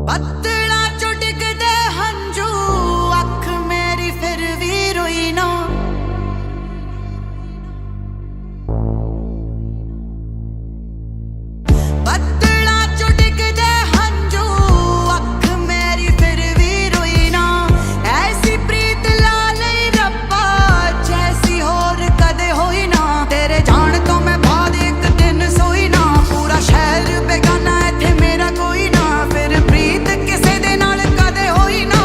पत्तला चो डिगदे हंजू अख मेरी फिर भी रोई ना। पत्तला चो डिगदे हंजू अख मेरी फिर भी रोई ना। ऐसी प्रीत ला लई रब्बा जैसी होर कदे होई ना। तेरे जान तो मैं बाद एक दिन सोई ना। पूरा शहर बेगाना इत्थे मेरा कोई ना। फिर प्रीत किसे दे नाल कदे होई ना।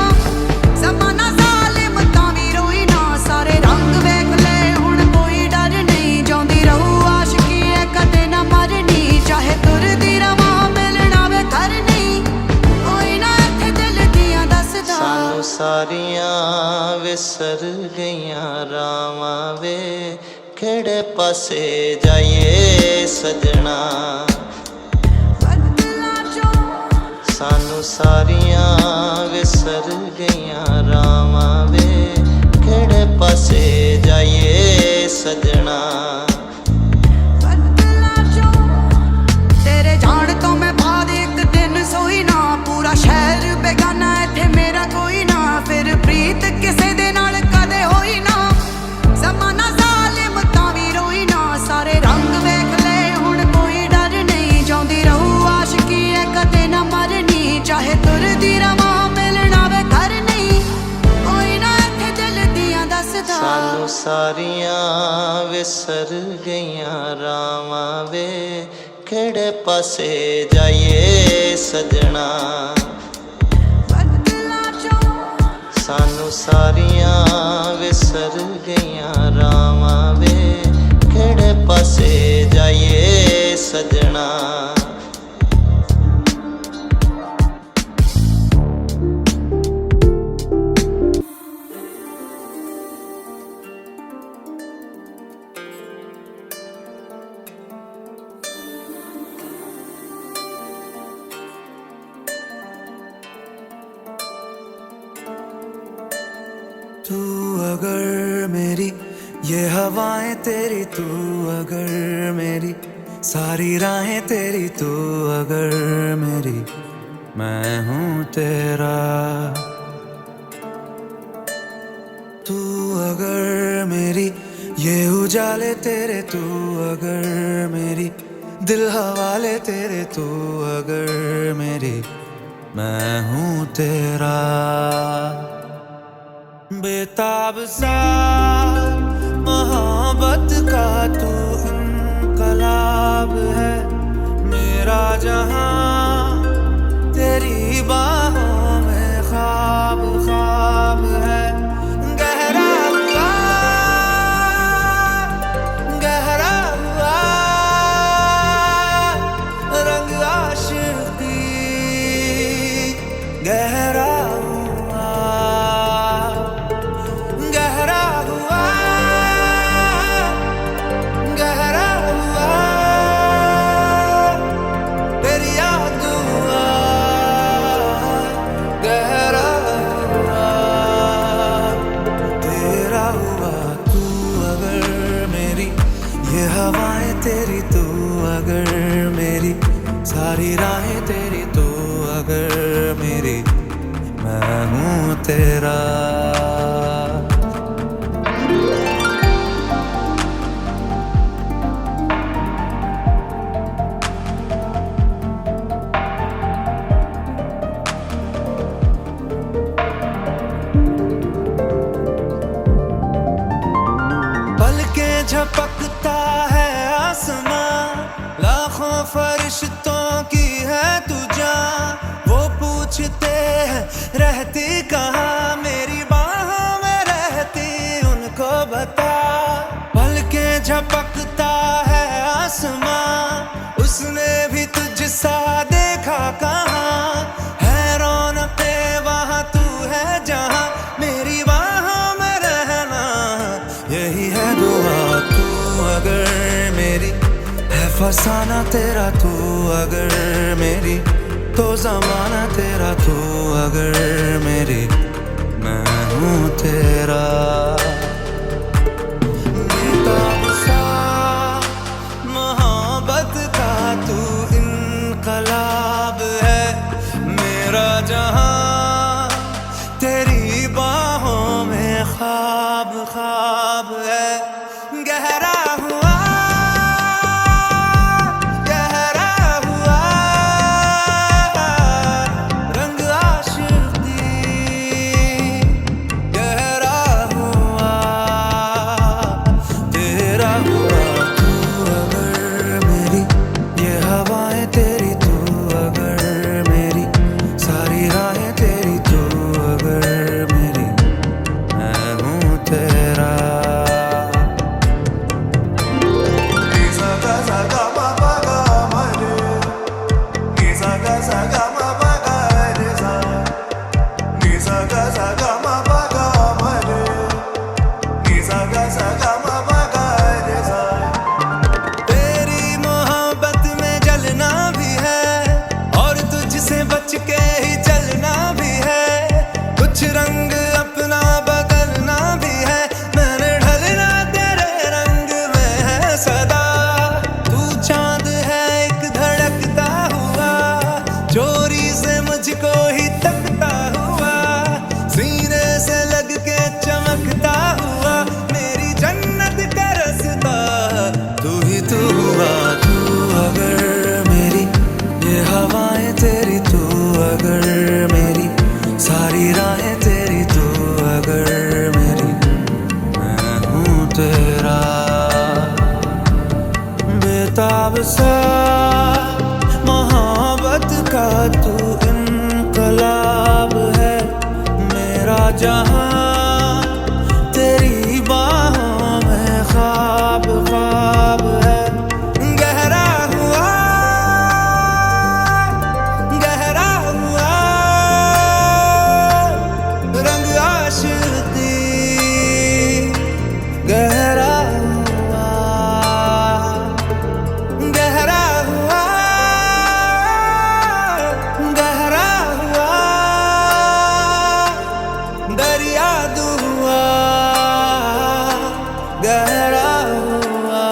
ज़माना ज़ालिम तां वी रोई ना। सारे रंग वेख ले हुण कोई डर नहीं। जांदी रहू आशिकी है कदे ना मरनी। चाहे तुरदी रवां मिलना वे घर नहीं। कोई ना इत्थे दिल दियां दसदा। सानू सारियां विसर गईयां रावां वे। केड़े पासे जाइए सजना। सानू सारियां विसर गईयां रावां वे। केड़े पासे जाइए सजना। तेरे जान तो मैं बाद एक दिन सोई ना। पूरा शहर बेगाना इत्थे मेरा कोई ना। फिर प्रीत किसे दे नाल कदे होई ना। ज़माना ज़ालिम तां वी रोई ना। सारे रंग वेख ले हुण कोई डर नहीं। जांदी रहू आशिकी है कदे ना मरनी। चाहे तुरदी रवां मिलना वे घर नहीं। कोई ना इत्थे दिल दियां दसदा। सानू सारियां विसर गईयां रावां वे। केड़े पासे जाइए सजना। सानू सारियां विसर गईयां रावां वे। केड़े पासे जाइए सजना। तू अगर मेरी ये हवाएं तेरी, तू अगर मेरी सारी राहें तेरी, तू अगर मेरी मैं हूँ तेरा। तू अगर मेरी ये उजाले तेरे, तू अगर मेरी दिल हवाले तेरे, तू अगर मेरी मैं हूँ तेरा। बेताब सा मोहब्बत का तू इनकलाब है। मेरा जहां तेरी बाहों में ख्वाब ख्वाब है। गहरा हुआ गहरा हुआ रंग आशिकी गहरा तेरी, तू अगर मेरी सारी राहें तेरी, तू अगर मेरी मैं हूँ तेरा। पलके झपकता है आसमां, लाखों फरिश्तों की है तू जान। वो पूछते हैं रहती कहाँ, मेरी बाहों में रहती उनको बता। पलके झपकता है आसमां, उसने भी तुझसा देखा कहाँ। है रौनके वहाँ तू है जहाँ, मेरी बाहों में रहना यही है दुआ। तू अगर मेरी है फसाना तेरा, तू अगर मेरी तो ज़माना तेरा, तू अगर मेरी मैं हूँ तेरा। बेताब सा मोहब्बत का तू इनकलाब है। मेरा गहरा हुआ, गहरा हुआ रंग आशिकी, गहरा हुआ तेरा हुआ। तू अगर मेरी ये हवाएं तेरी, तू अगर मेरी सारी राहें तेरी, तू अगर मेरी मैं हूँ तेरा। तेरी मोहब्बत में जलना भी है और तुझसे बच के ही चलना भी है। कुछ रंग अपना बदलना भी है, मैंने ढलना तेरे रंग में है सदा। तू चांद है एक धड़कता हुआ, चोरी से मुझको ही तकता हुआ, सीने से लग के चमकता हुआ, मेरी जन्नत का रास्ता तू ही तू हुआ। तू अगर मेरी ये हवाएं तेरी, तू अगर मेरी सारी राहें तेरी, तू अगर मेरी मैं हूँ तेरा। बेताब सा मोहब्बत का तू इनकलाब है, मेरा जहां तेरी बाहों में ख्वाब ख्वाब है। गहरा हुआ, गहरा हुआ रंग आशिकी, गहरा हुआ, गहरा हुआ, गहरा हुआ दरिया दुआ, गहरा हुआ।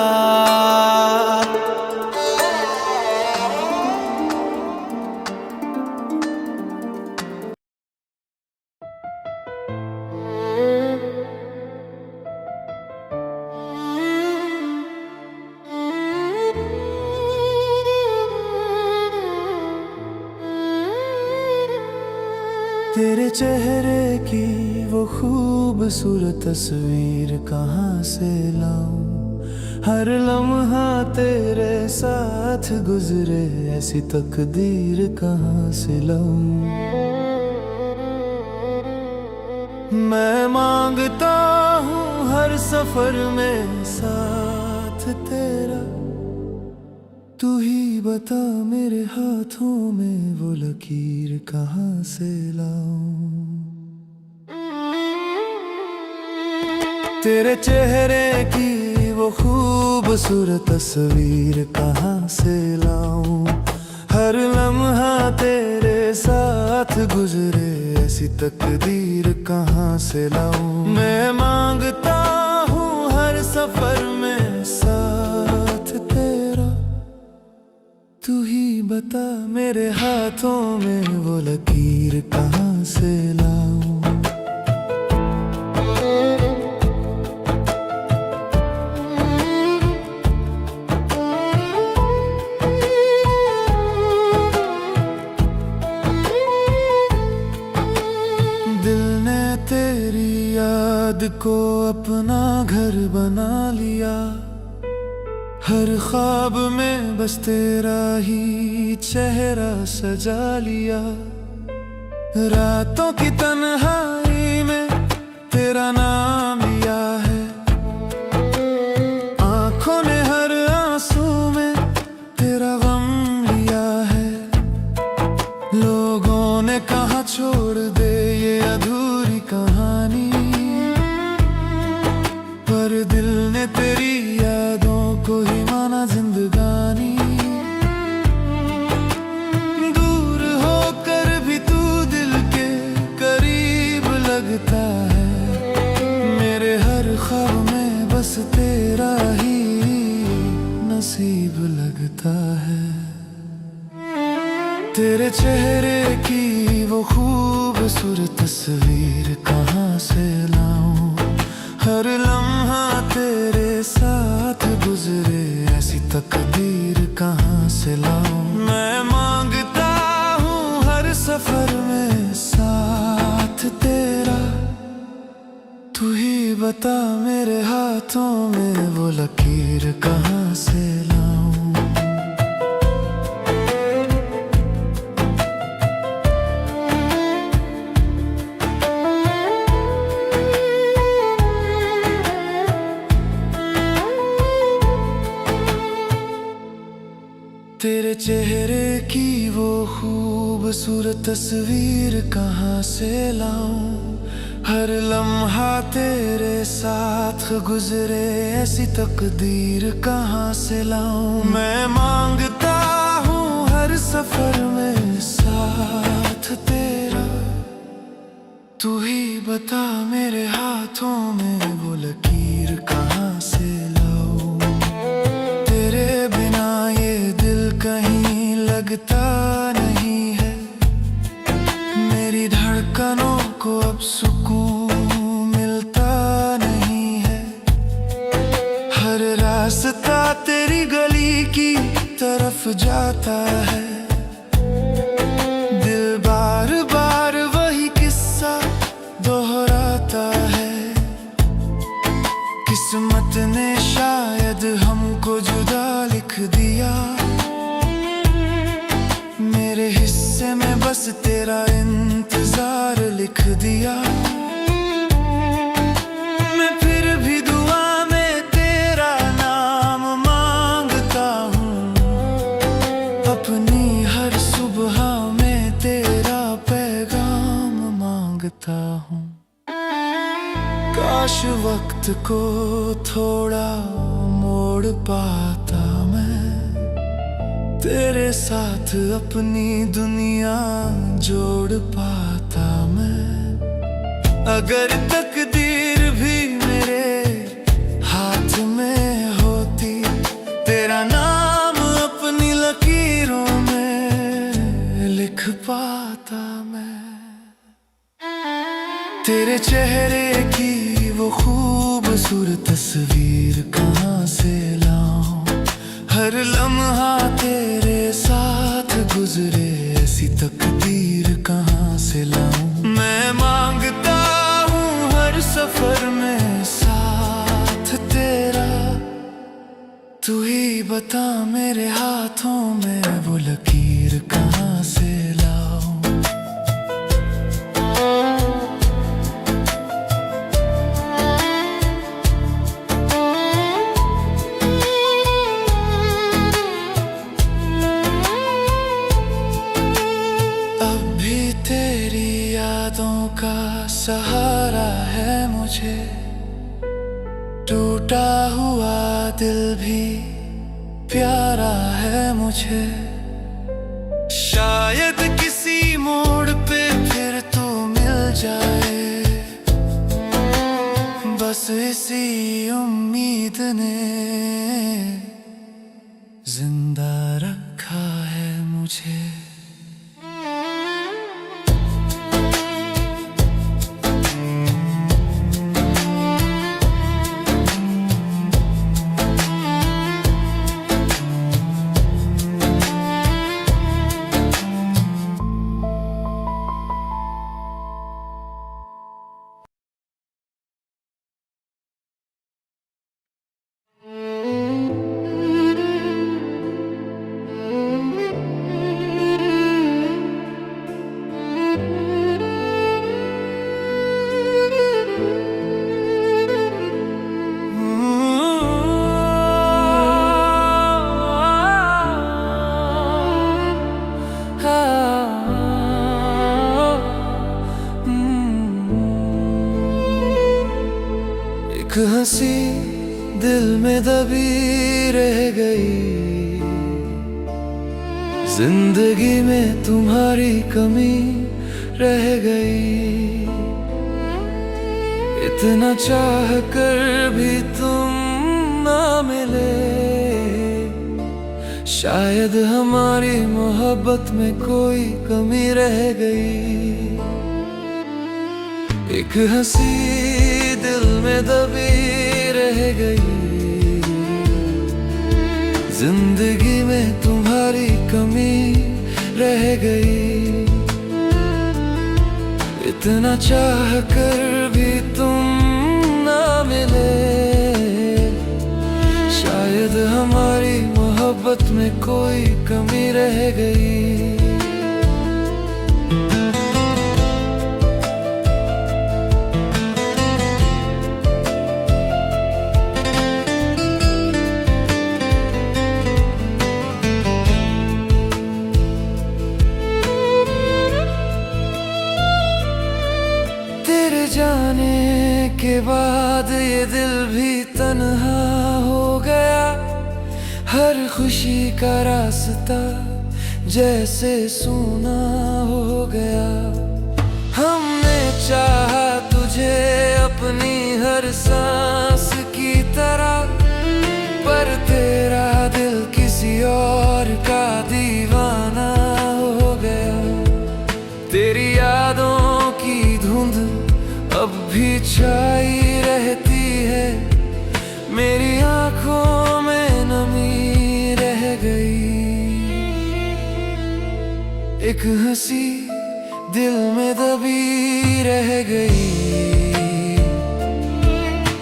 तेरे चेहरे की वो खूबसूरत तस्वीर कहाँ से लाऊं, हर लम्हा तेरे साथ गुजरे ऐसी तकदीर कहाँ से लाऊं। मैं मांगता हूँ हर सफर में साथ तेरा, तू ही बता मेरे हाथों में वो लकीर कहाँ से लाऊं। तेरे चेहरे की वो खूबसूरत तस्वीर कहाँ से लाऊं, हर लम्हा तेरे साथ गुजरे ऐसी तकदीर कहाँ से लाऊं। मैं मांगता हूँ हर सफर में साथ तेरा, तू ही बता मेरे हाथों में वो लकीर कहाँ से लाऊं। दिल ने तेरी याद को अपना घर बना लिया, हर ख्वाब में बस तेरा ही चेहरा सजा लिया। रातों की तन्हाई में तेरा नाम लिया है, आंखों ने हर आंसू में तेरा गम लिया है। लोगों ने कहा छोड़ दे ये अधूरी कहानी, पर दिल ने तेरी यादों को ही माना जिंदगानी। दूर होकर भी तू दिल के करीब लगता है, मेरे हर ख्वाब में बस तेरा ही नसीब लगता है। तेरे चेहरे की वो खूबसूरत तस्वीर कहाँ से लाऊं, हर लम्हा तेरे साथ तकदीर कहाँ से लाऊं। मैं मांगता हूँ हर सफर में साथ तेरा, तू ही बता मेरे हाथों में वो लकीर कहाँ से लाऊं। तेरे चेहरे की वो खूबसूरत तस्वीर कहाँ से लाऊं। हर लम्हा तेरे साथ गुजरे ऐसी तकदीर कहाँ से लाऊं। मैं मांगता हूँ हर सफर में साथ तेरा, तू ही बता मेरे हाथों में वो लकीर कहाँ से लाऊं। तेरे बिना ये दिल कहीं लगता नहीं है, मेरी धड़कनों को अब सुकून मिलता नहीं है। हर रास्ता तेरी गली की तरफ जाता है, दिल बार बार वही किस्सा दोहराता है। किस्मत ने शायद हमको जुदा लिख दिया, मेरे हिस्से में बस तेरा इंतजार लिख दिया। मैं फिर भी दुआ में तेरा नाम मांगता हूँ, अपनी हर सुबह में तेरा पैगाम मांगता हूँ। काश वक्त को थोड़ा मोड़ पाता मैं, तेरे साथ अपनी दुनिया जोड़ पाता मैं। अगर तकदीर भी मेरे हाथ में होती, तेरा नाम अपनी लकीरों में लिख पाता मैं। तेरे चेहरे की वो खूबसूरत तस्वीर कहाँ से लाऊं। हर लम्हा तेरे साथ गुजरे ऐसी तकदीर कहाँ से लाऊं। मैं मांगता हूँ हर सफर में साथ तेरा, तू ही बता मेरे हाथों में वो लकीर कहाँ से लाऊं। यादों का सहारा है मुझे, टूटा हुआ दिल भी प्यारा है मुझे। शायद किसी मोड़ पे फिर तू मिल जाए, बस इसी उम्मीद ने जिंदा रखा है मुझे। एक हंसी दिल में दबी रह गई, जिंदगी में तुम्हारी कमी रह गई। इतना चाह कर भी तुम ना मिले, शायद हमारी मोहब्बत में कोई कमी रह गई। एक हंसी दिल में दबी रह गई, जिंदगी में तुम्हारी कमी रह गई। इतना चाह कर भी तुम ना मिले, शायद हमारी मोहब्बत में कोई कमी रह गई। जाने के बाद ये दिल भी तन्हा हो गया, हर खुशी का रास्ता जैसे सूना हो गया। हमने चाहा तुझे अपनी हर सांस की तरह, पर तेरा दिल किसी और का दीवाना हो गया। तेरी यादों की धुंध अब भी छाई रहती है, मेरी आंखों में नमी रह गई। एक हंसी दिल में दबी रह गई,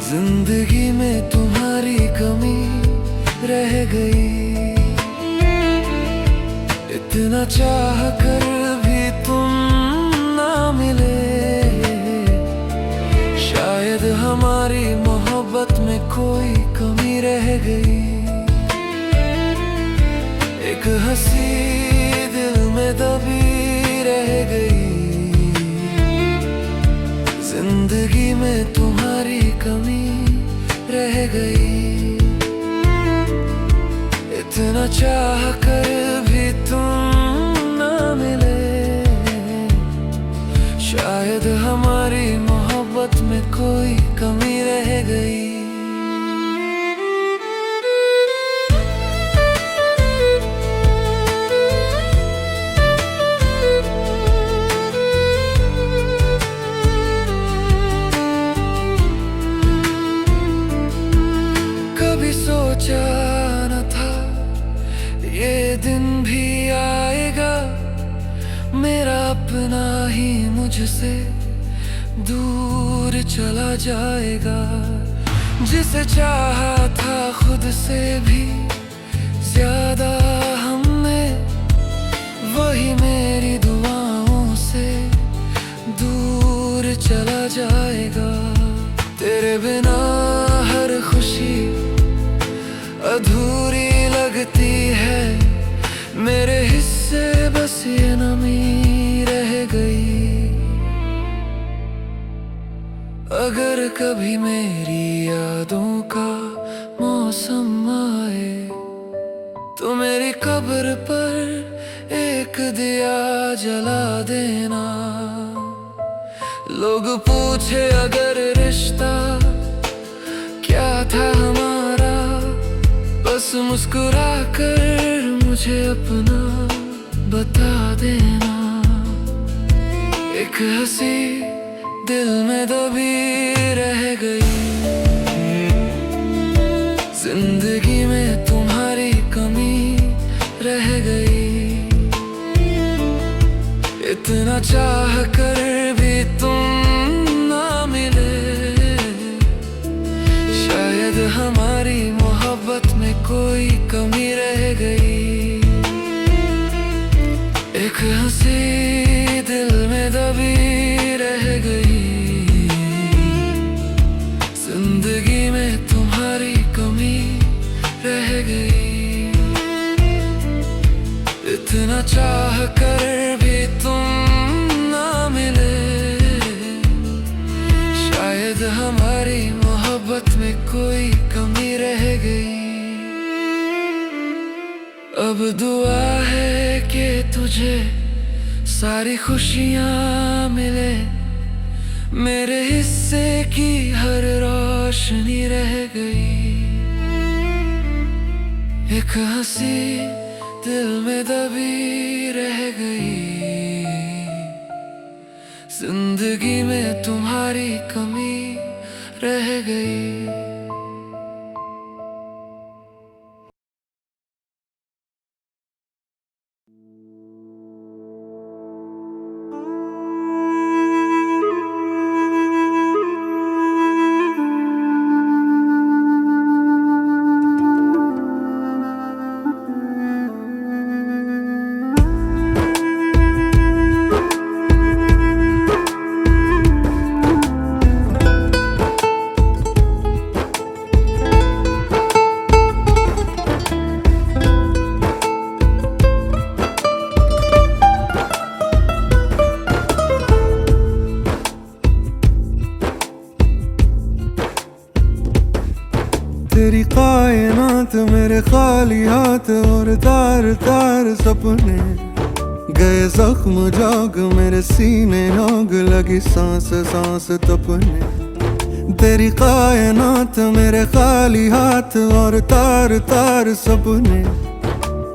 जिंदगी में तुम्हारी कमी रह गई। इतना चाह कर भी तुम ना मिले, शायद हमारी मोहब्बत में कोई कमी रह गई। एक हंसी दिल में दबी रह गई, जिंदगी में तुम्हारी कमी रह गई। इतना चाह कर भी तुम ना मिले, शायद हमारी मोहब्बत में कोई कमी रह गई। कभी सोचा न था ये दिन भी आएगा, मेरा अपना ही मुझसे दूर चला जाएगा। जिसे चाहा था खुद से भी ज्यादा हमने, वही मेरी दुआओं से दूर चला जाएगा। तेरे बिना हर खुशी अधूरी लगती है, मेरे हिस्से बस ये नमी रह गई। अगर कभी मेरी यादों का मौसम आए, तो मेरी कब्र पर एक दिया जला देना। लोग पूछे अगर रिश्ता क्या था हमारा, बस मुस्कुरा कर मुझे अपना बता देना। एक हंसी दिल में दबी रह गई, जिंदगी में तुम्हारी कमी रह गई। इतना चाह कर भी तुम ना मिले, शायद हमारी मोहब्बत में कोई कमी रह गई। एक हंसी दिल में दबी रह गई, जिंदगी में तुम्हारी कमी रह गई। इतना चाह कर भी तुम ना मिले, शायद हमारी मोहब्बत में कोई कमी रह गई। अब दुआ है कि तुझे सारी खुशियाँ मिले, मेरे हिस्से की हर रोशनी रह गई। एक हंसी दिल में दबी रह गई, जिंदगी में तुम्हारी कमी रह गई। कायनात मेरे खाली हाथ और तार तार सपने गए जख्म जाग मेरे सीने आग लगी सांस सांस तपने तेरी कायनात मेरे खाली हाथ और तार तार सपने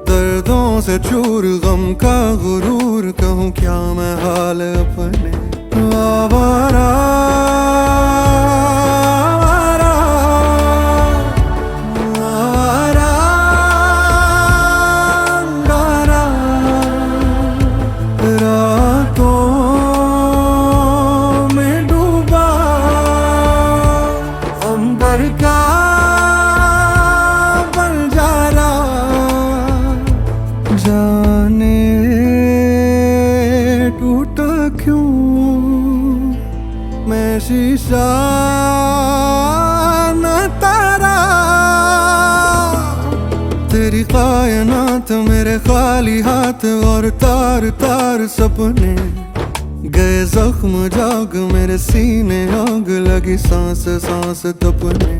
दर्दों से चूर गम का गुरूर कहूँ क्या मैं हाल अपने आवारा जाने टूटा क्यों मैं शीशा न तारा तेरी कायनात मेरे खाली हाथ और तार तार सपने गए जख्म जाग मेरे सीने आग लगी सांस सांस तपने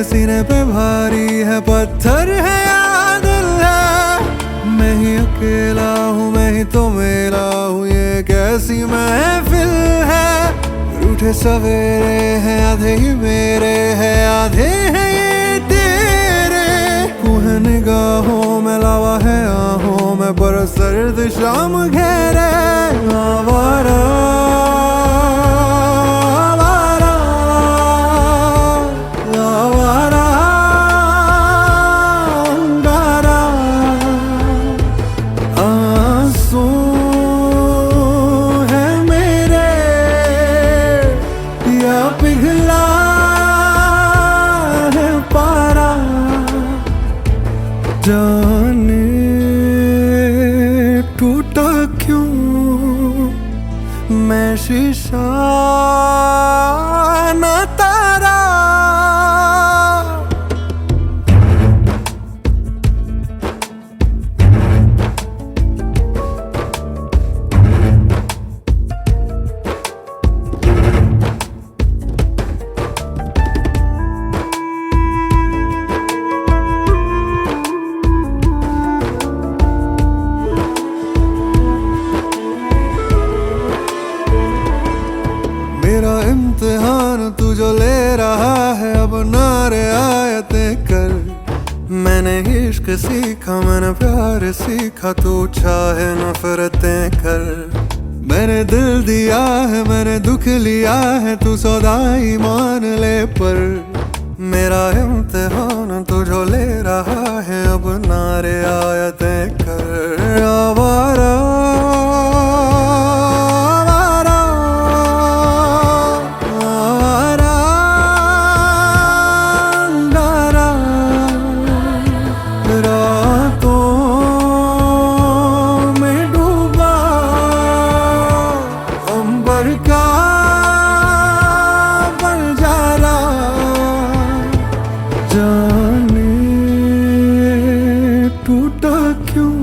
सीने पे भारी है पत्थर है या दिल है मैं ही अकेला हूँ मैं ही तो मेरा हूँ ये कैसी महफिल है रूठे सवेरे हैं आधे ही मेरे हैं आधे हैं ये तेरे कुह निगाहों में लावा है आहों में पर सर्द शाम घेरे आवारा पिघला है पारा जाने टूटा क्यों मैं शीशा न तारा मेरा इम्तिहान तू जो ले रहा है अब नारे आयतें कर मैंने इश्क सीखा मैंने प्यार सीखा तू चाहे नफरतें कर मैंने दिल दिया है मैंने दुख लिया है तू सौदाई मान ले पर मेरा इम्तिहान तू जो ले रहा है अब नारे आयतें कर आवारा जाने टूटा क्यों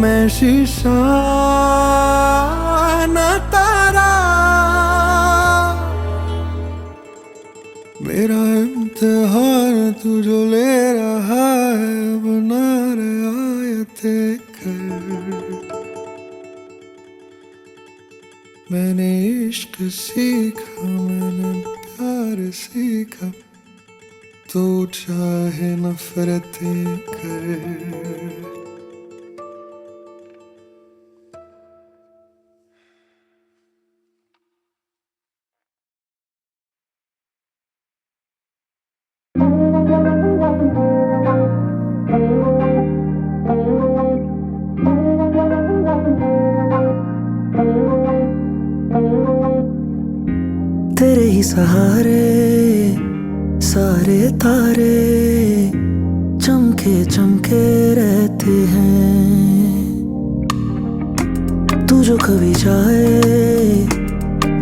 मैं शीशा न तारा मेरा इम्तिहान तू जो ले रहा है बना आयतें कर मैंने इश्क सीखा मैंने प्यार सीखा तू चाहे नफरतें कर तेरे ही सहारे सारे तारे चमके चमके रहते हैं। तू जो कभी चाहे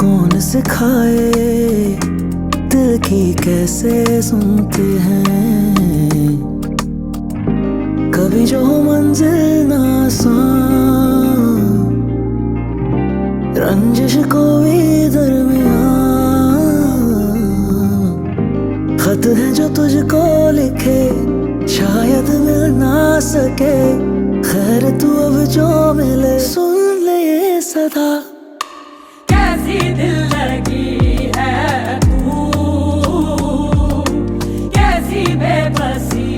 कौन सिखाए दिल की कैसे सुनते हैं। कभी जो मंजिल ना आसान, रंजिश को भी दरमियान, खत है जो तुझको लिखे शायद मिल ना सके, खैर तू अब जो मिले सुन ले ये सदा। कैसी दिल लगी है तू, कैसी बेबसी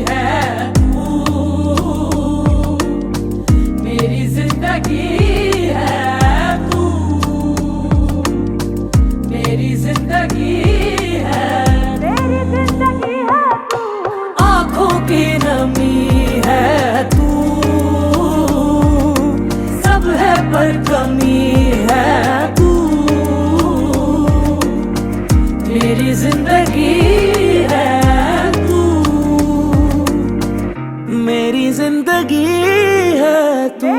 है तू, मेरी जिंदगी है तू, मेरी जिंदगी है, मेरी जिंदगी है तू, आँखों की नमी है तू, सब है पर कमी है तू, मेरी जिंदगी है तू, मेरी जिंदगी है तू।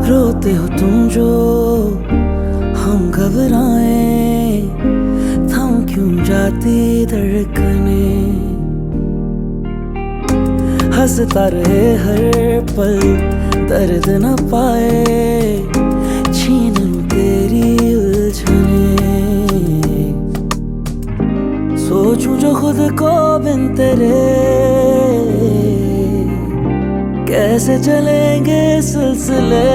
रोते हो तुम जो हम घबराए, थम क्यों जाती धड़कने, हंसता रहे हर पल दर्द न पाए, छीन लूं तेरी उलझने, सोचूं जो खुद को बिन तेरे, कैसे चलेंगे सिलसिले,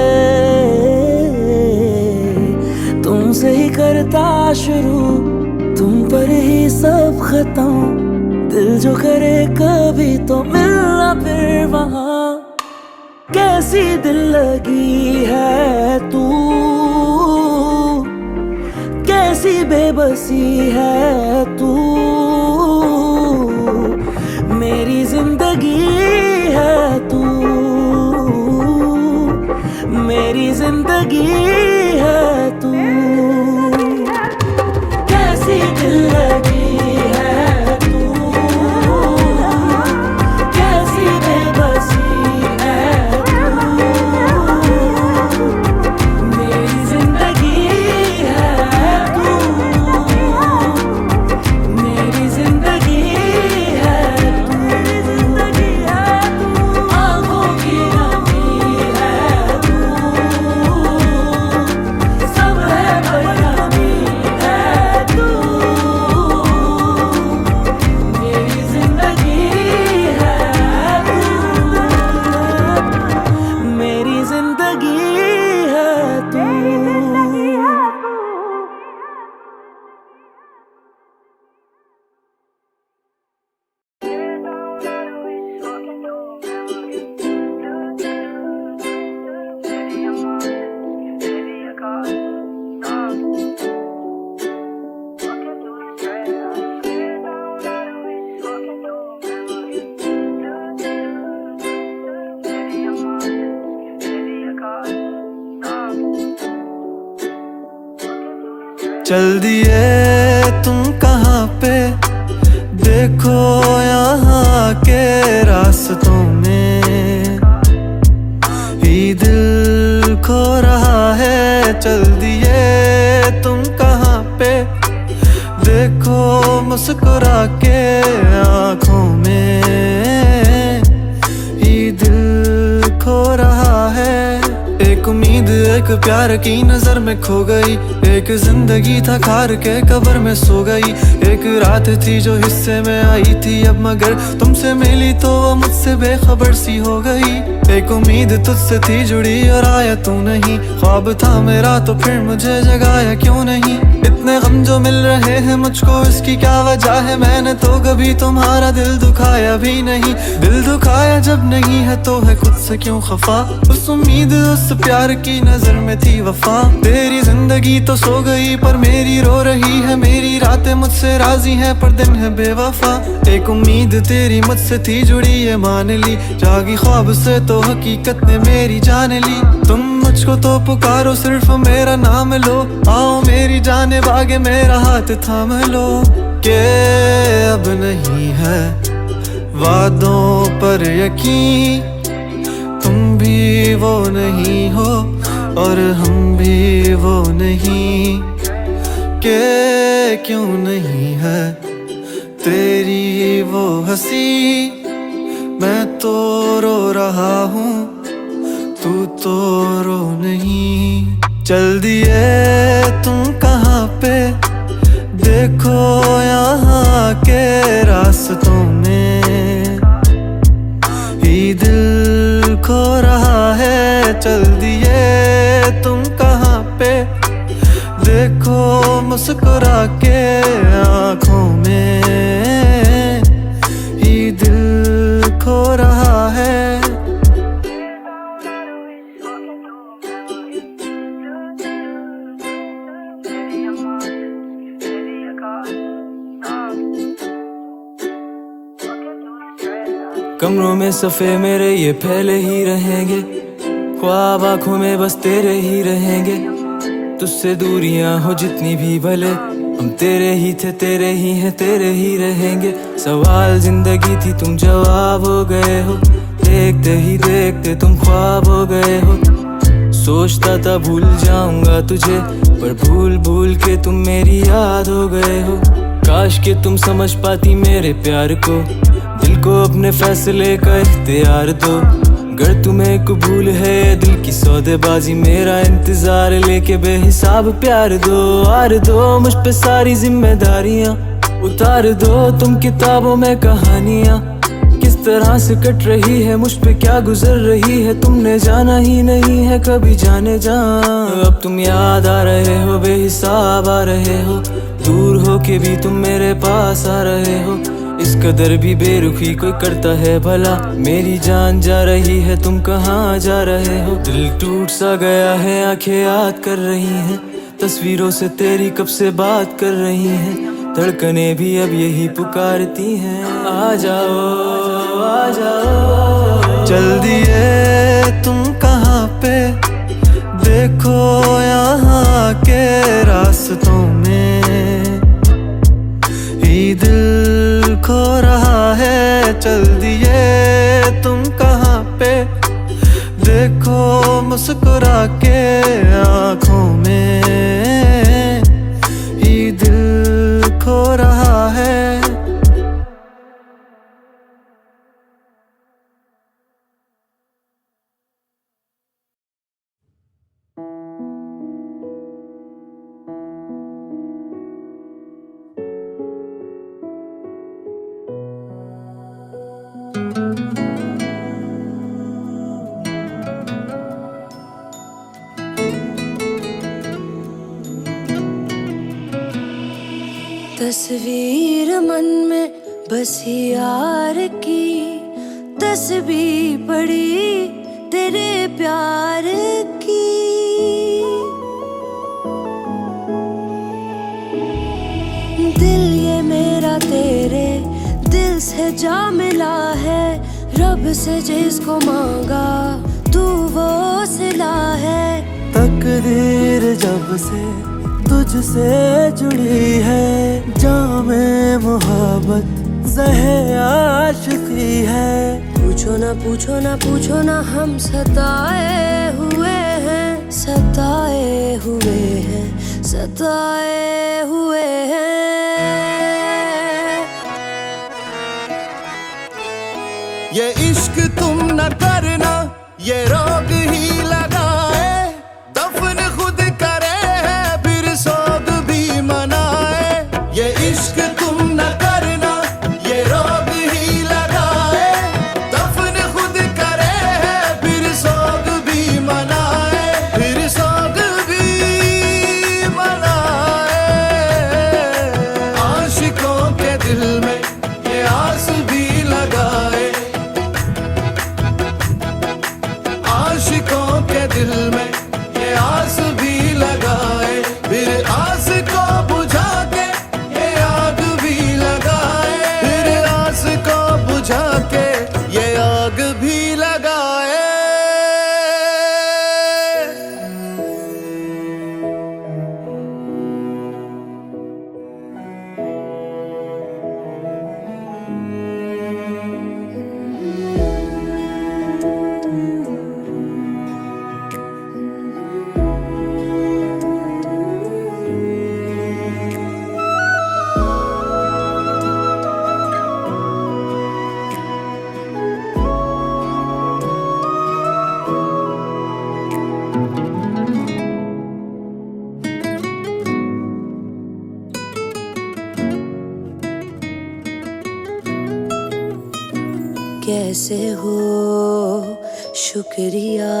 तुमसे ही करता शुरू तुम पर ही सब खत्म, दिल जो करे कभी तो मिलना फिर वहां। कैसी दिल लगी है तू, कैसी बेबसी है तू, मेरी जिंदगी है तू, मेरी जिंदगी है तू। कैसी दिल लगी है तू, कैसी बेबसी है तू, मेरी जिंदगी है तू, मेरी जिंदगी है तू, मेरी जिंदगी है तू, आँखों की नमी है तू, सब है पर कमी है तू, मेरी जिंदगी है तू, मेरी जिंदगी है तू। चल दिए तुम कहाँ पे, देखो यहाँ के रास्तों में ही दिल खो रहा है। चल दिए तुम कहाँ पे, देखो मुस्कुरा के आँखों में ही दिल खो रहा है। एक उम्मीद एक प्यार की नजर में खो गई, एक जिंदगी था खार के कब्र में सो गई। एक रात थी जो हिस्से में आई थी अब मगर तुमसे मिली तो वो मुझसे बेखबर सी हो गई। एक उम्मीद तुझसे थी जुड़ी और आया तू नहीं, ख्वाब था मेरा तो फिर मुझे जगाया क्यों नहीं। इतने गम जो मिल रहे हैं मुझको इसकी क्या वजह है, मैंने तो कभी तुम्हारा दिल दुखाया भी नहीं। दिल दुखाया जब नहीं है तो है खुद से क्यों खफा, उस उम्मीद उस प्यार की नजर में थी वफा। तेरी जिंदगी तो सो गई पर मेरी रो रही है, मेरी रातें मुझसे राजी हैं पर दिन है बेवफा। एक उम्मीद तेरी मुझसे थी जुड़ी ये मान ली, जागी ख्वाब से तो हकीकत ने मेरी जान ली। तुम मुझ को तो पुकारो, सिर्फ मेरा नाम लो। आओ मेरी जाने बागे मेरा हाथ थाम लो। के अब नहीं है वादों पर यकीन, तुम भी वो नहीं हो और हम भी वो नहीं। के क्यों नहीं है तेरी वो हंसी, मैं तो रो रहा हूँ तू तो रो नहीं। चल दिए तुम कहाँ पे, देखो यहाँ के रास्तों में ही दिल खो रहा है। चल दिए तुम कहाँ पे, देखो मुस्कुरा के आँखों में ही दिल खो रहा है। कमरों में सफ़े मेरे ये फैले ही रहेंगे, ख्वाब आँखों में बस तेरे ही रहेंगे। तुझसे दूरियां हो जितनी भी भले, हम तेरे ही थे तेरे ही हैं तेरे ही रहेंगे। सवाल जिंदगी थी तुम जवाब हो गए हो, देखते ही देखते तुम ख्वाब हो गए हो। सोचता था भूल जाऊंगा तुझे, पर भूल भूल के तुम मेरी याद हो गए हो। काश के तुम समझ पाती मेरे प्यार को, दिल को अपने फैसले का इख्तियार दो। अगर तुम्हें कबूल है दिल की सौदेबाजी, मेरा इंतजार लेके बेहिसाब प्यार दो। आर दो मुझ पे सारी जिम्मेदारियां, उतार दो तुम किताबों में कहानियां। किस तरह से कट रही है मुझ पे क्या गुजर रही है, तुमने जाना ही नहीं है कभी जाने जा। अब तुम याद आ रहे हो बेहिसाब आ रहे हो, दूर हो के भी तुम मेरे पास आ रहे हो। इस कदर भी बेरुखी कोई करता है भला, मेरी जान जा रही है तुम कहाँ जा रहे हो। दिल टूट सा गया है आंखें याद कर रही हैं, तस्वीरों से तेरी कब से बात कर रही हैं। धड़कनें भी अब यही पुकारती हैं, आ जाओ आ जाओ। चल दिए तुम कहाँ पे, देखो यहाँ के रास्तों में ही दिल खो रहा है। चल दिए तुम कहाँ पे, देखो मुस्कुरा के आँखों में ही दिल खो रहा है। तस्वीर मन में बसी यार की, तस्बीह पड़ी तेरे प्यार की। दिल ये मेरा तेरे दिल से जा मिला है, रब से जिसको मांगा तू वो सिला है। तकदीर जब से तुझसे जुड़ी है, जामे मोहब्बत ज़हे आशिकी है। पूछो ना पूछो ना पूछो ना हम सताए हुए हैं, सताए हुए हैं, सताए हुए हैं। ये इश्क तुम न करना, ये रोग ही लगाए। दफन खुद करे है फिर सोग भी मनाए। ये इश्क तुम न करना, ये रोग ही लगाए। दफन खुद करे है फिर सोग भी मनाए, फिर सोग भी मनाए। आशिकों के दिल में ये आस भी लगाए, आशिकों के दिल में ये आस भी लगाए। फिर आस को बुझा के ये आग भी लगाए। कैसे हो शुक्रिया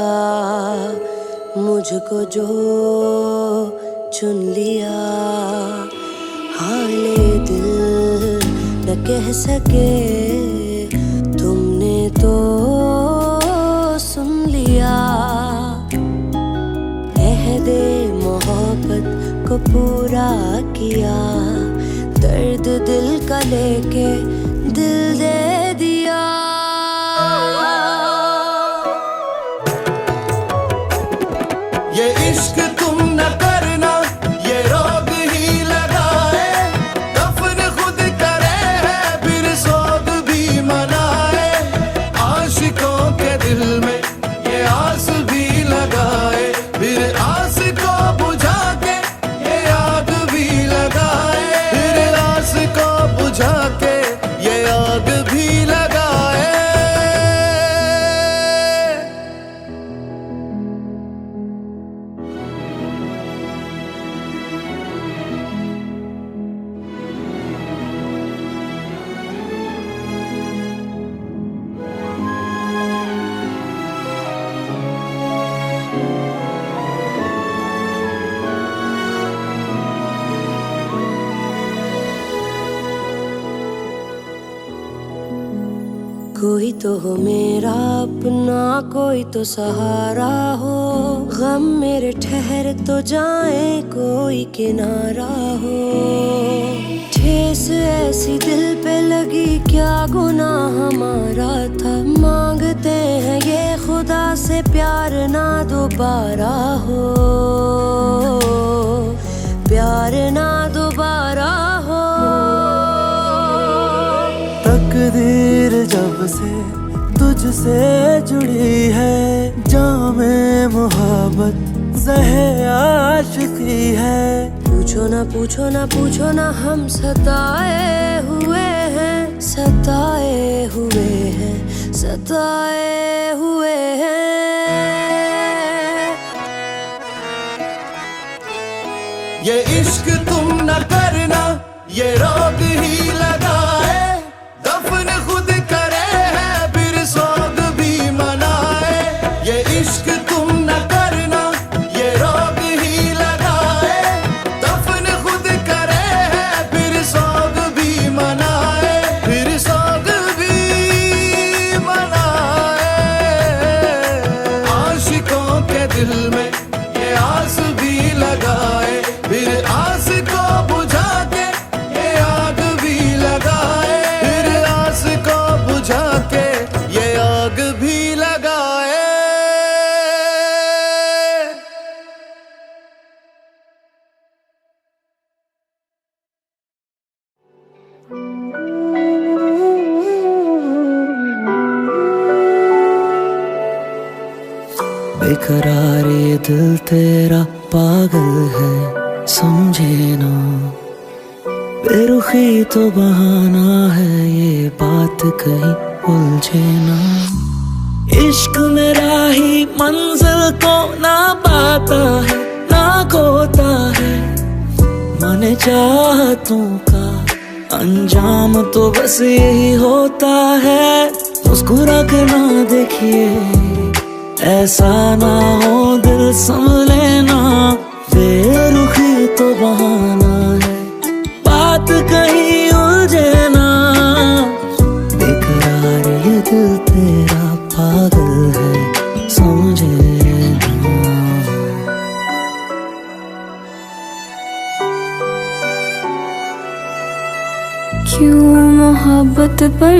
मुझको जो चुन लिया। हाले दिल न कह सके तुमने तो सुन लिया। अहदे मोहब्बत को पूरा किया, दर्द दिल का लेके दिल दे दिया। ये इश्क तुम न करना, ये रोग ही लगाए। दफन खुद करे है फिर सोग भी मनाए। आशिकों के दिल में ये आस भी लगाए, फिर आस को बुझा के ये आग भी लगाए। फिर आस को बुझा के ये आग भी लगाए। कोई तो हो मेरा अपना, कोई तो सहारा हो। गम मेरे ठहर तो जाए, कोई किनारा हो। ठेस ऐसी दिल पे लगी, क्या गुनाह हमारा था। मांगते हैं ये खुदा से प्यार ना दोबारा हो, प्यार ना दोबारा हो। तकदीर जब से तुझसे जुड़ी है, जामे मोहब्बत ज़हे आशिकी है। पूछो ना पूछो ना पूछो ना, हम सताए हुए हैं, सताए हुए हैं, सताए हुए हैं। ये इश्क तुम न करना, ये रोग ही लगाए। दफन खुद करे है फिर सोग भी मनाए। ये इश्क तुम न करना, ये रोग ही लगाए। दफन खुद करे है फिर सोग भी मनाए, फिर सोग भी मनाए। आशिकों के दिल में ये आस भी लगाए, फिर आस को बुझा के ये आग भी लगाए। फिर आस को बुझा के ये आग भी लगाए। बेकरार ये दिल तेरा पागल है, समझे ना। बेरुखी तो बहाना है, ये बात कहीं उलझे ना। इश्क मेरा ही मंजिल को ना पाता है, ना खोता है। मन चाहतों का अंजाम तो बस यही होता है। मुस्कुरा के ना देखिए, ऐसा ना हो दिल संभले ना। बेरुखी तो बहाना है, बात कहीं उलझे ना। बेकरार ये दिल तेरा पागल है, समझे ना। क्यों मोहब्बत पर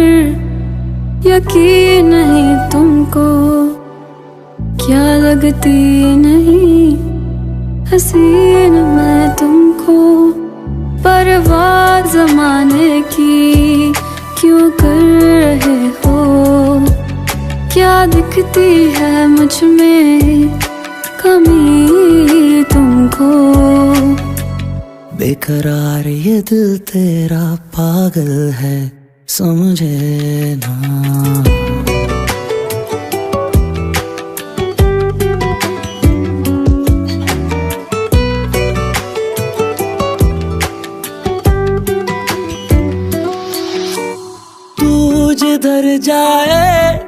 यकीन नहीं तुमको, क्या लगती नहीं हसीन मैं तुमको। परवाह ज़माने की क्यों कर रहे हो, क्या दिखती है मुझ में कमी तुमको। बेकरार ये दिल तेरा पागल है, समझे ना। किधर जाए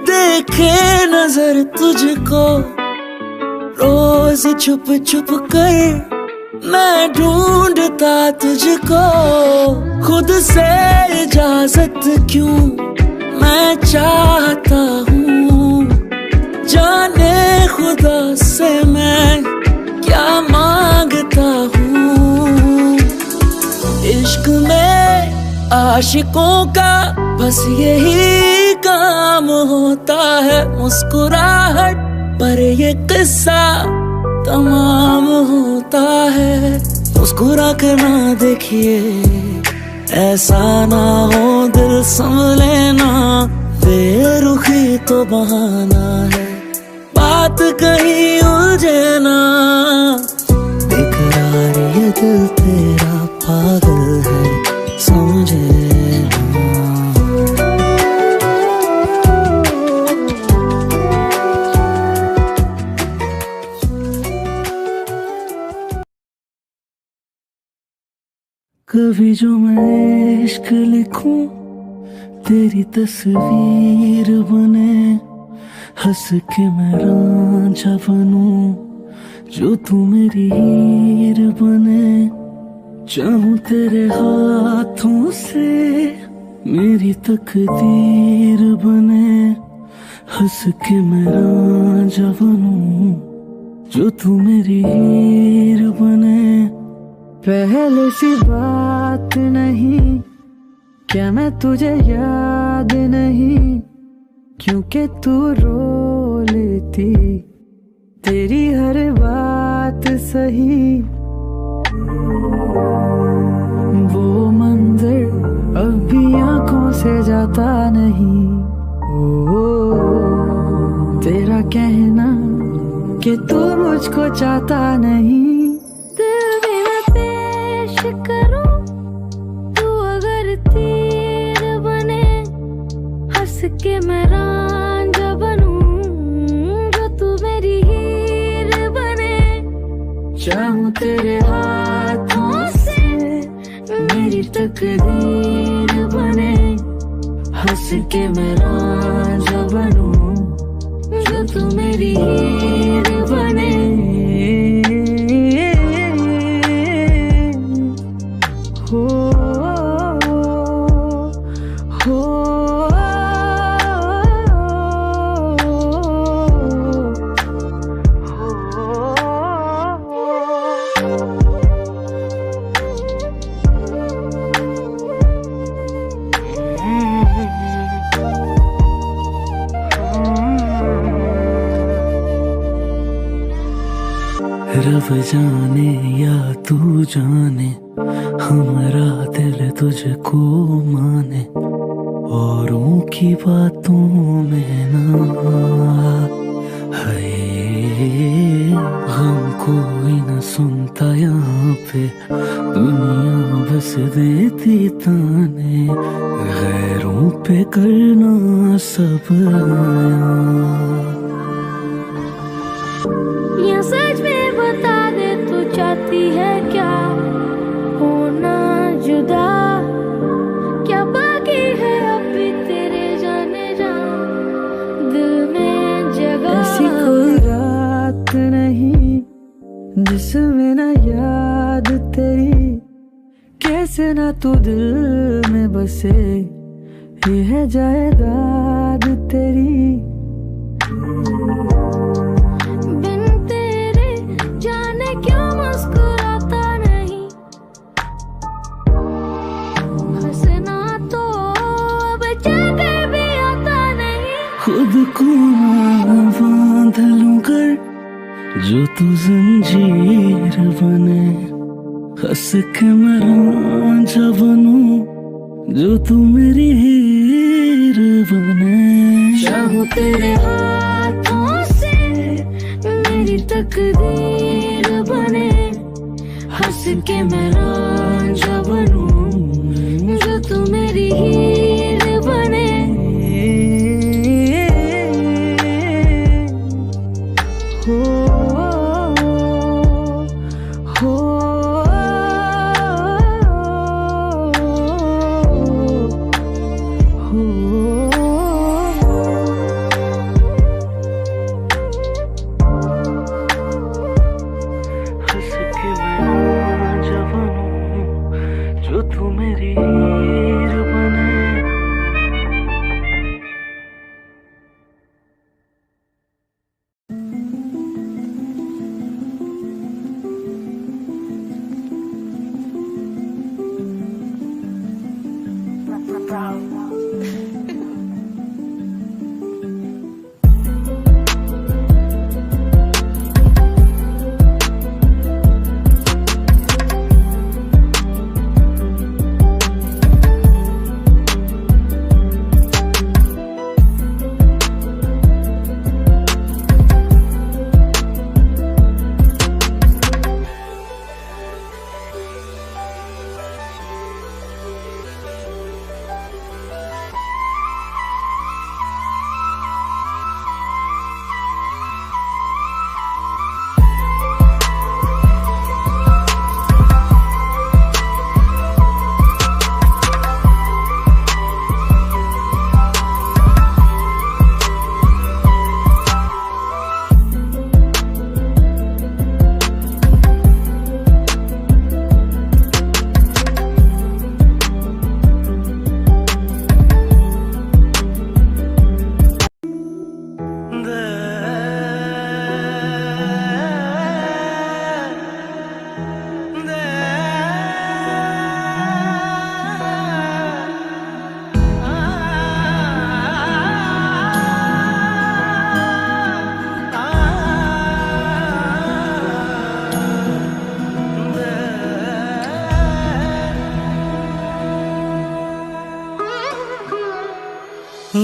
देखे नजर तुझको, रोज छुप छुप कर मैं ढूंढता तुझको। खुद से इजाजत क्यों मैं चाहता हूँ, जाने खुदा से मैं क्या मांगता हूँ। इश्क में आशिकों का बस यही काम होता है, मुस्कुराहट पर ये किस्सा तमाम होता है। मुस्कुरा कर ना देखिए, ऐसा ना हो दिल संभले ना, बेरुखी तो बहाना है, बात कहीं उलझे ना। बेकरार ये दिल तेरा पागल है, समझे ना। कभी जो मैं इश्क लिखूं तेरी तस्वीर बने, हंस के मैं रांझा बनूं जो तू मेरी हीर बने। चाहूं तेरे हाथों से मेरी तकदीर बने, हंस के मैं रांझा बनूं जो तू मेरी हीर बने। पहले सी बात नहीं क्या मैं तुझे याद नहीं, क्योंकि तू रो लेती तेरी हर बात सही। वो मंजर अब भी आंखों से जाता नहीं, ओ तेरा कहना कि तू मुझको चाहता नहीं। करूं तू अगर तीर बने, हंस के मैं रांझा बनूं जो तू मेरी हीर बने। चाहूं तेरे हाथों से मेरी तकदीर बने, हंस के मैं रांझा बनूं जो तू मेरी हीर बने। हो हो रब जाने या तू जाने, हमारा दिल तुझको माने, औरों की बातों में ना है। गम कोई न सुनता यहाँ पे, दुनिया बस देती ताने, गैरों पे करना सब आया। या सच में बता दे तू चाहती है क्या होना जुदा, क्या बाकी है अभी तेरे जाने जा दिल में जगह। ऐसी कोई रात नहीं जिसमें ना याद तेरी, कैसे ना तू दिल में बसे, ये है जायदाद तेरी। खुद को बांध लूं कर जो तू जंजीर बने, हंस के मैं रांझा बनूं जो तू मेरी हीर बने। चाहूं तेरे हाथों से मेरी तकदीर बने, हंस के मैं रांझा बनूं जो तू मेरी हीर बने। हो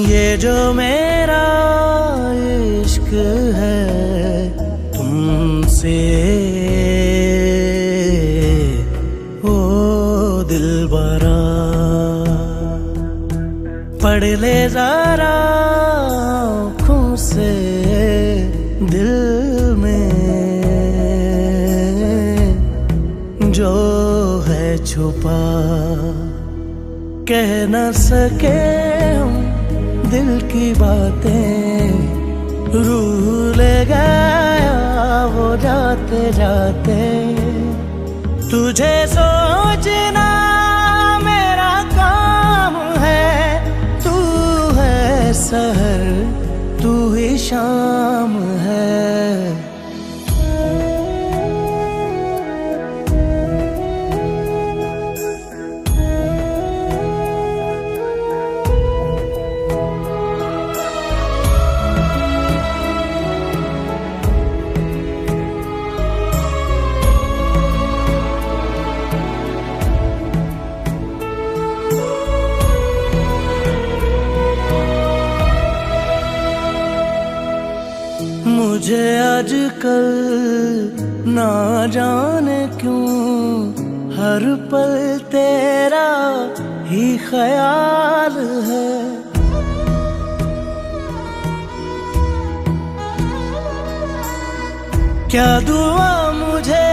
ये जो मेरा इश्क है तुमसे, ओ दिलबरा पढ़ ले जरा आँखों से दिल में जो है छुपा, कह न सके हम दिल की बातें, रूह ले गया वो जाते जाते। तुझे सोचना मेरा काम है, तू है सहर तू ही शाम है। मुझे आजकल ना जाने क्यों हर पल तेरा ही ख्याल है। क्या दुआ मुझे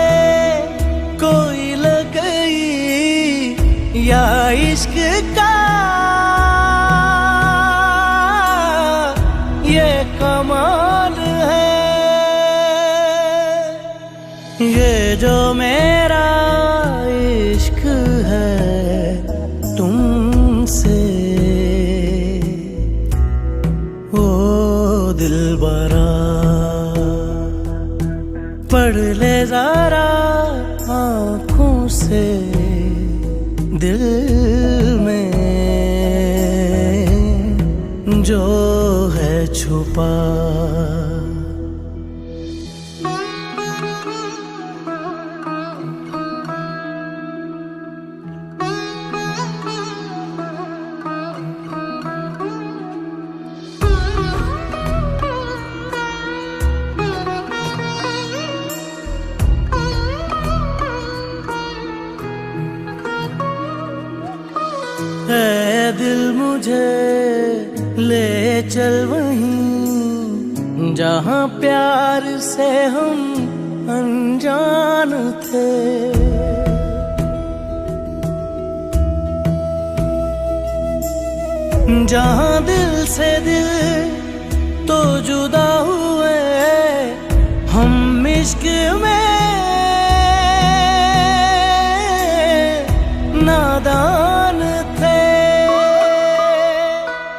कोई लग गई या इश्क का ये कमाल है। ये जो मेरा इश्क है तुमसे, ओ दिलबरा पढ़ ले जरा आँखों से दिल में जो है छुपा। है दिल मुझे ले चल वहीं जहाँ प्यार से हम अनजान थे। जहाँ दिल से दिल तो जुदा हुए हम इश्क में नादान थे।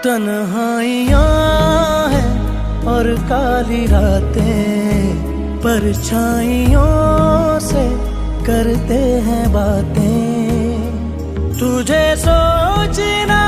तन्हाइयाँ हैं और काली रातें, परछाइयों से करते हैं बातें। तुझे सोचना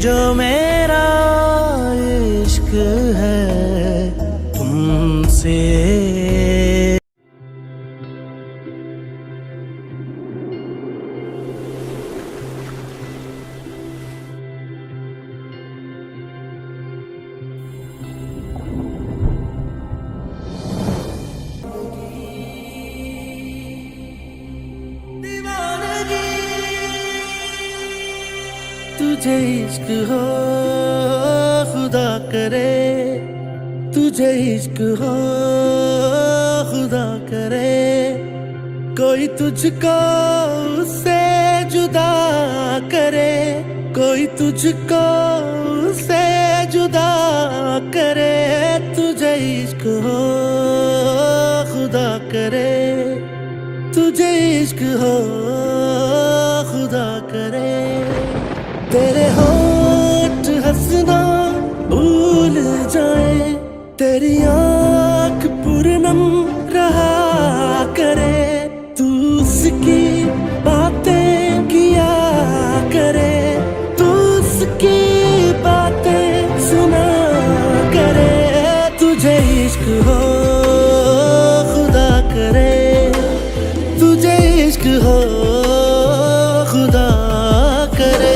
जो मेरा इश्क है तुमसे। तुझे इश्क हो खुदा करे, तुझे इश्क हो खुदा करे, कोई तुझको उससे जुदा करे, कोई तुझको उससे जुदा करे। तुझे इश्क हो खुदा करे, तुझे इश्क हो खुदा करे। तेरे होठ हंसना भूल जाए, तेरी आँख पूरनम रहा करे, तू उसकी बातें किया करे, तू उसकी बातें सुना करे। तुझे इश्क हो खुदा करे, तुझे इश्क हो खुदा करे।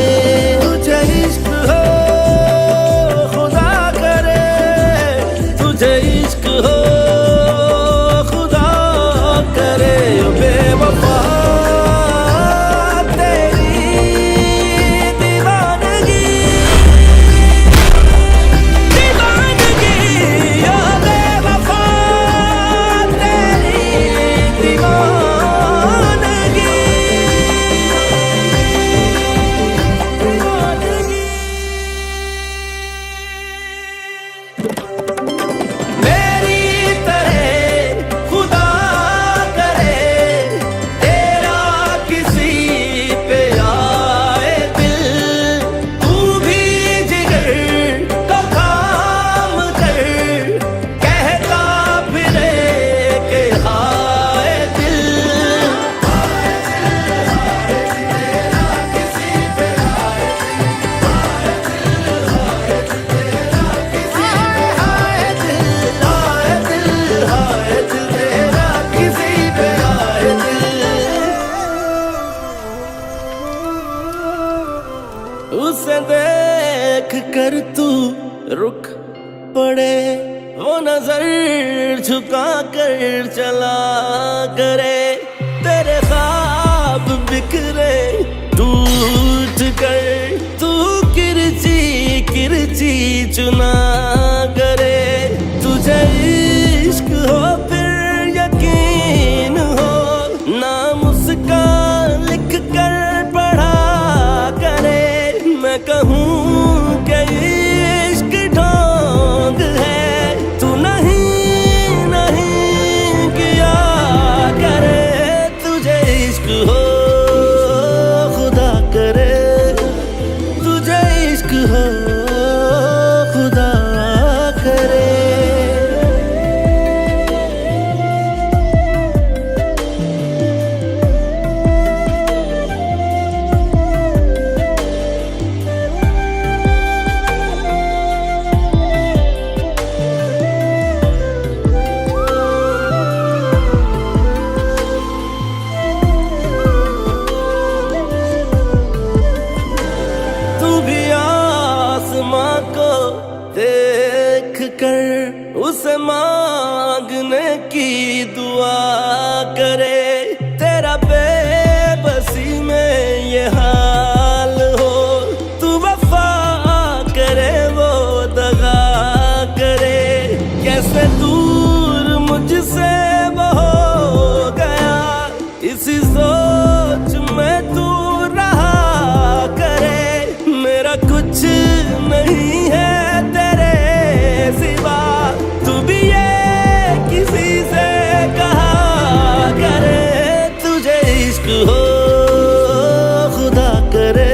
उसे देख कर तू रुक पड़े, वो नजर झुका कर चला करे, तेरे ख्वाब बिखरे टूट कर, तू किरची किरची चुना करे। तुझे इश्क हो फिर यकीन हो, नाम उसका लिख कर पढ़ा करे। मैं कहूँ कि इश्क ढोंग है, तू नहीं नहीं किया करे। तुझे इश्क हो खुदा करे, तुझे इश्क हो खुदा करे। देख कर उसे मांगने की दुआ करे, तेरा बेबसी में ये हाल हो, तू वफा करे वो दगा करे। कैसे दूर मुझसे वो हो गया, इसी सोच में तू रहा करे। मेरा कुछ नहीं है सिवा, तू भी ये किसी से कहा करे। तुझे इश्क हो खुदा करे,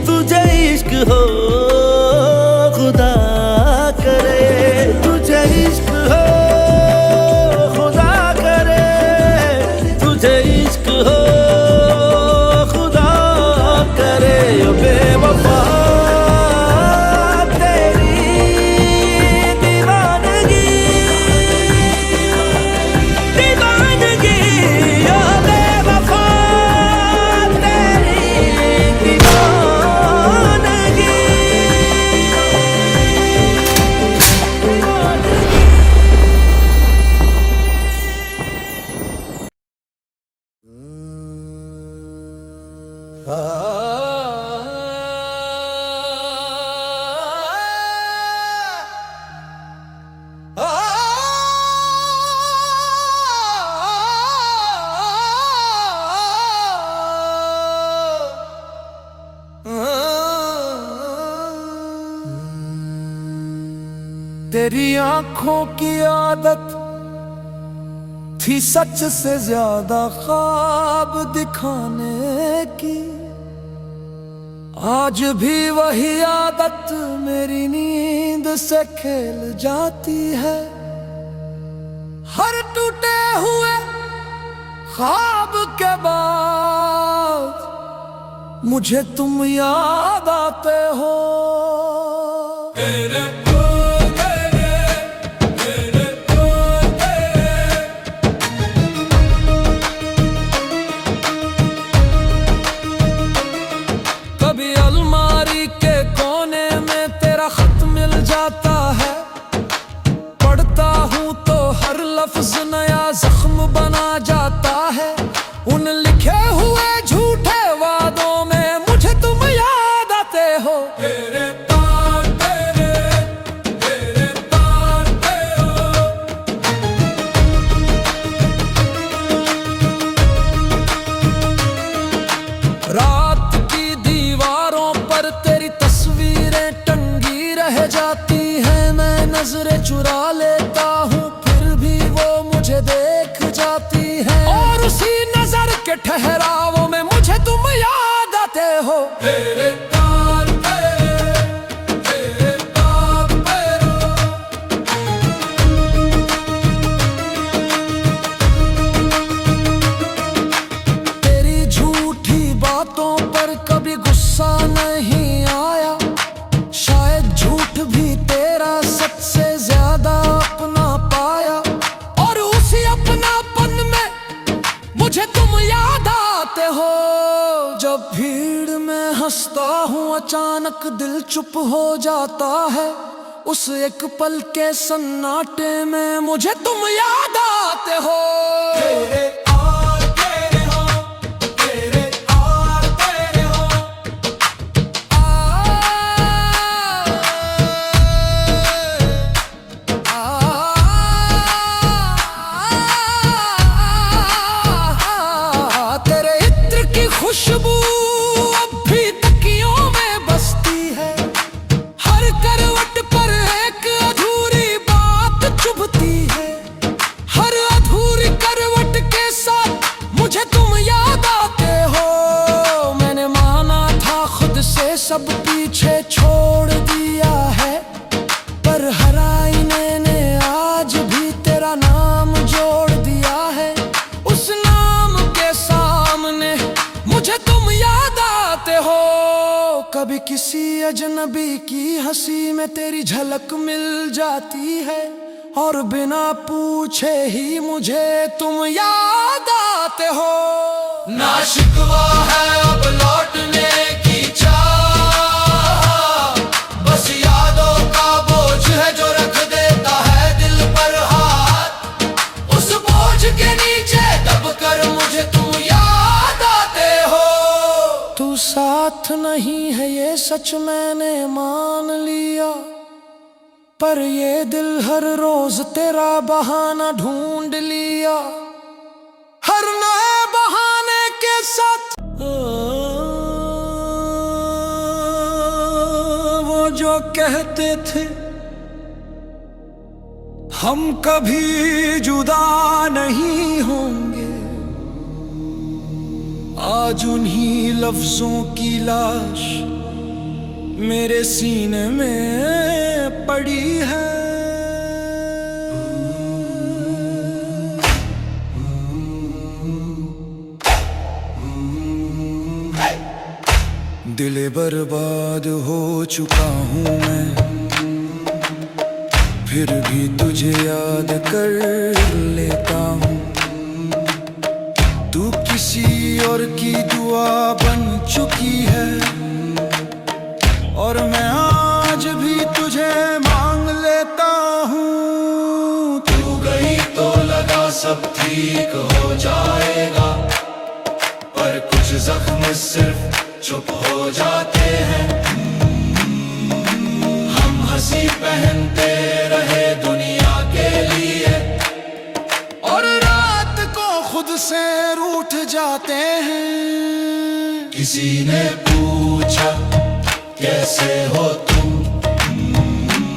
तुझे इश्क हो खुदा करे। तुझे इश्क हो खुदा करे, तुझे इश्क तेरी आंखों की आदत थी सच से ज्यादा ख्वाब दिखाने की। आज भी वही आदत मेरी नींद से खेल जाती है। हर टूटे हुए ख्वाब के बाद मुझे तुम याद आते हो। कभी अलमारी के कोने में तेरा खत मिल जाता है। पढ़ता हूँ तो हर लफ्ज नया जख्म बना जाता है। उन लिखे हुए झूठे वादों में मुझे तुम याद आते हो। तेरे तार तेरे तारते हो। रात की दीवारों पर तेरी तस्वीरें टंगी रह जाती हैं। मैं नजरें चुरा लेता हूँ फिर भी वो मुझे देख जाती है। और उसी नजर के ठहरावों में मुझे तुम याद आते हो। तेरे तार तेरे तार तेरी झूठी बातों पर कभी गुस्सा नहीं आया। शायद झूठ भी तेरा सच से ज्यादा अपना पाया। और उसी अपनापन में मुझे तुम याद आते हो। जब भीड़ में हंसता हूँ अचानक दिल चुप हो जाता है। उस एक पल के सन्नाटे में मुझे तुम याद आते हो। तेरे आर तेरे हो, तेरे आर तेरे हो। तेरे इत्र की खुशबू अब भी तकियों में बसती है। हर करवट पर एक अधूरी बात चुभती है। हर अधूरी करवट के साथ मुझे तुम याद आते हो। मैंने माना था खुद से सब पीछे छोड़ दिया है। पर हर आईने ने आज भी तेरा नाम जोड़ दिया है। उस नाम के सामने मुझे तुम याद आते हो। कभी किसी अजनबी की हंसी में तेरी झलक मिल जाती है। और बिना पूछे ही मुझे तुम याद आते हो। ना शिकवा है अब लौटने की चाह। बस यादों का बोझ है जो रख देता है दिल पर हाथ। उस बोझ के नीचे दबकर मुझे तुम याद आते हो। तू साथ नहीं है ये सच मैंने मान लिया। पर ये दिल हर रोज तेरा बहाना ढूंढ लिया। हर नए बहाने के साथ वो जो कहते थे हम कभी जुदा नहीं होंगे। आज उन्हीं लफ्जों की लाश मेरे सीने में पड़ी है। दिल बर्बाद हो चुका हूँ मैं। फिर भी तुझे याद कर लेता हूँ। तू किसी और की दुआ बन चुकी है। और मैं आज भी तुझे मांग लेता हूँ। तू गई तो लगा सब ठीक हो जाएगा। पर कुछ जख्म सिर्फ चुप हो जाते हैं। हम हंसी पहनते रहे दुनिया के लिए। और रात को खुद से रूठ जाते हैं। किसी ने पूछा कैसे हो तुम।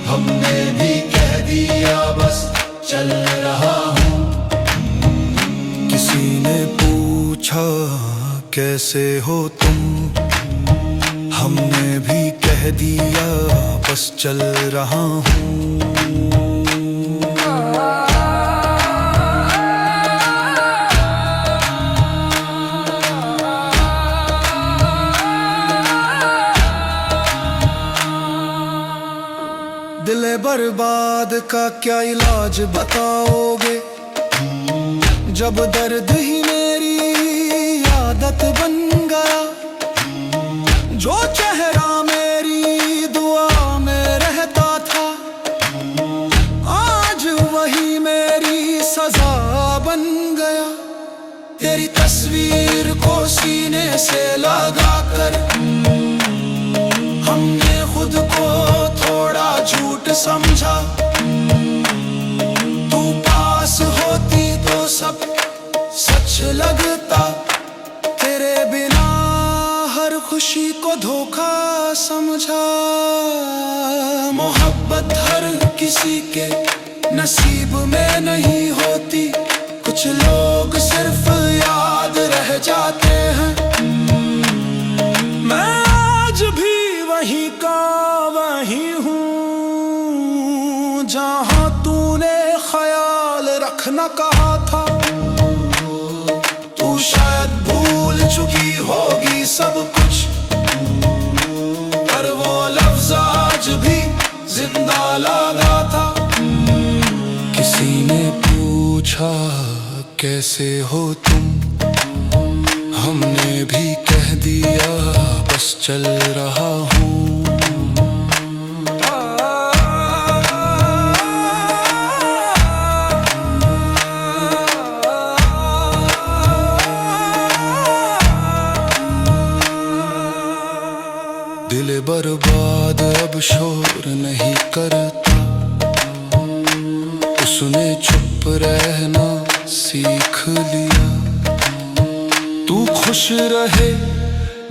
हमने भी कह कैसे हो तुम, हमने भी कह दिया बस चल रहा हूँ। दिल बर्बाद का क्या इलाज बताओगे, जब दर्द ही मेरी आदत बन गया। जो चेहरा मेरी दुआ में रहता था, आज वही मेरी सजा बन गया। तेरी तस्वीर को सीने से लगा कर हमने खुद को थोड़ा झूठ समझा। तू पास होती तो सब सच लगता, तेरे बिना हर खुशी को धोखा समझा। मोहब्बत हर किसी के नसीब में नहीं होती, कुछ लोग सिर्फ याद रह जाते हैं। मैं आज भी वहीं का वहीं हूँ, जहाँ तूने ख्याल रखना कहा था। तू शायद भूल चुकी होगी सब कुछ, पर वो लफ्ज आज भी जिंदा लगा था। किसी ने पूछा कैसे हो तुम, हमने भी कह दिया बस चल रहा हूँ। दिल बर्बाद अब शोर नहीं करता, उसने चुप रहना सीख लिया। तू खुश रहे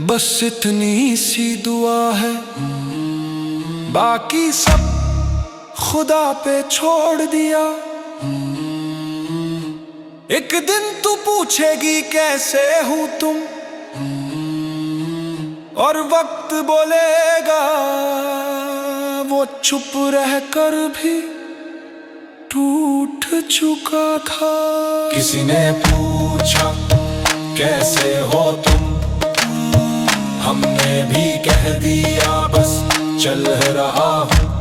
बस इतनी सी दुआ है, बाकी सब खुदा पे छोड़ दिया। एक दिन तू पूछेगी कैसे हूँ तुम, और वक्त बोलेगा वो चुप रहकर भी टूट चुका था। किसी ने पूछा कैसे हो तुम, हमने भी कह दिया बस चल रहा हूँ।